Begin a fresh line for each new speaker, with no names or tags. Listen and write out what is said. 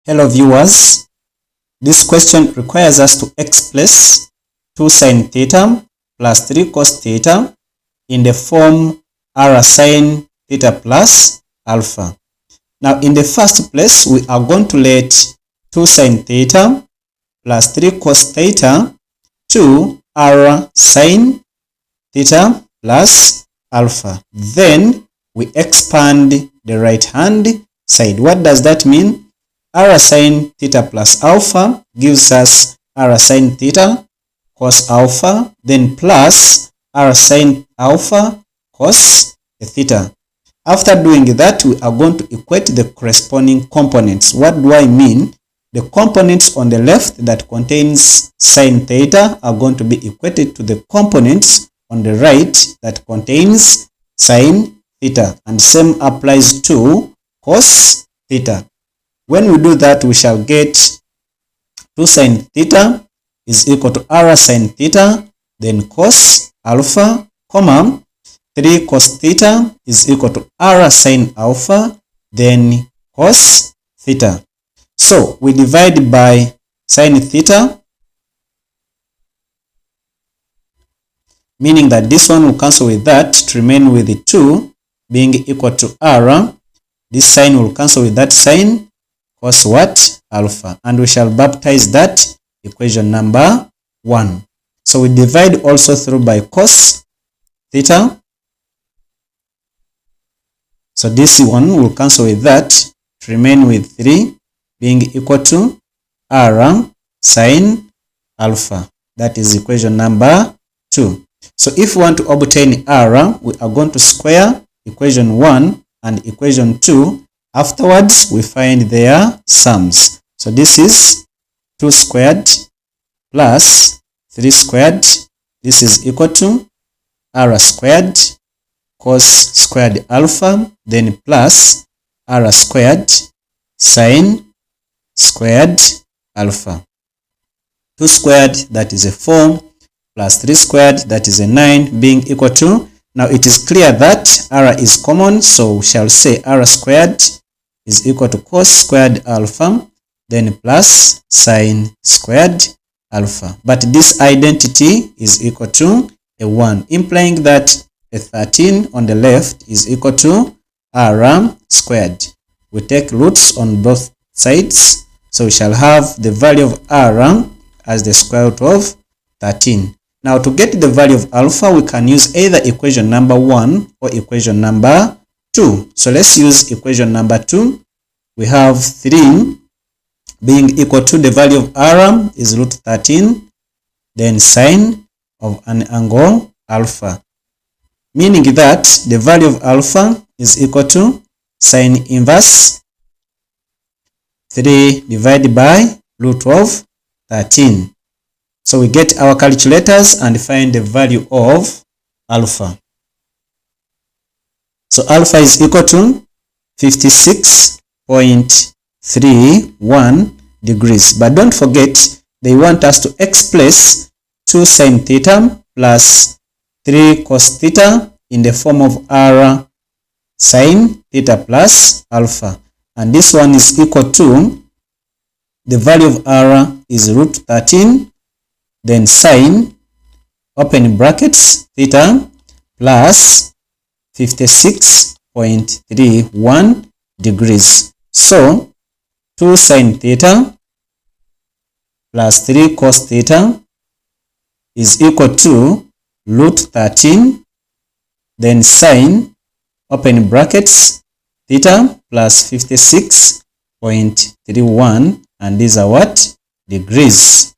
Hello viewers, this question requires us to express 2 sine theta plus 3 cos theta in the form r sine theta plus alpha. Now in the first place, we are going to let 2 sine theta plus 3 cos theta to r sine theta plus alpha. Then we expand the right hand side. What does that mean? R sine theta plus alpha gives us r sine theta cos alpha, then plus r sine alpha cos theta. After doing that, we are going to equate the corresponding components. What do I mean? The components on the left that contains sine theta are going to be equated to the components on the right that contains sine theta, and same applies to cos theta. When we do that, we shall get 2 sine theta is equal to r sine theta, then cos alpha, comma 3 cos theta is equal to r sine alpha, then cos theta. So we divide by sine theta, meaning that this one will cancel with that to remain with the 2 being equal to r. This sine will cancel with that sine, cos what? Alpha. And we shall baptize that equation number 1. So we divide also through by cos theta. So this one will cancel with that to remain with 3 being equal to r sine alpha. That is equation number 2. So if we want to obtain r, we are going to square equation 1 and equation 2. Afterwards, we find their sums. So this is 2 squared plus 3 squared. This is equal to r squared cos squared alpha, then plus r squared sine squared alpha. 2 squared, that is a 4, plus 3 squared, that is a 9, being equal to, now it is clear that r is common, so we shall say r squared is equal to cos squared alpha, then plus sine squared alpha. But this identity is equal to a 1, implying that a 13 on the left is equal to r squared. We take roots on both sides, so we shall have the value of r as the square root of 13. Now to get the value of alpha, we can use either equation number 1 or equation number 2. So let's use equation number 2. We have 3 being equal to the value of r is root 13, then sine of an angle alpha, meaning that the value of alpha is equal to sine inverse 3 divided by root of 13. So we get our calculators and find the value of alpha. So alpha is equal to 56.31 degrees. But don't forget, they want us to express 2 sine theta plus 3 cos theta in the form of r sine theta plus alpha. And this one is equal to, the value of r is root 13, then sine, open brackets, theta plus 56.31 degrees. So 2 sine theta plus 3 cos theta is equal to root 13, then sine, open brackets, theta plus 56.31, and these are what? Degrees.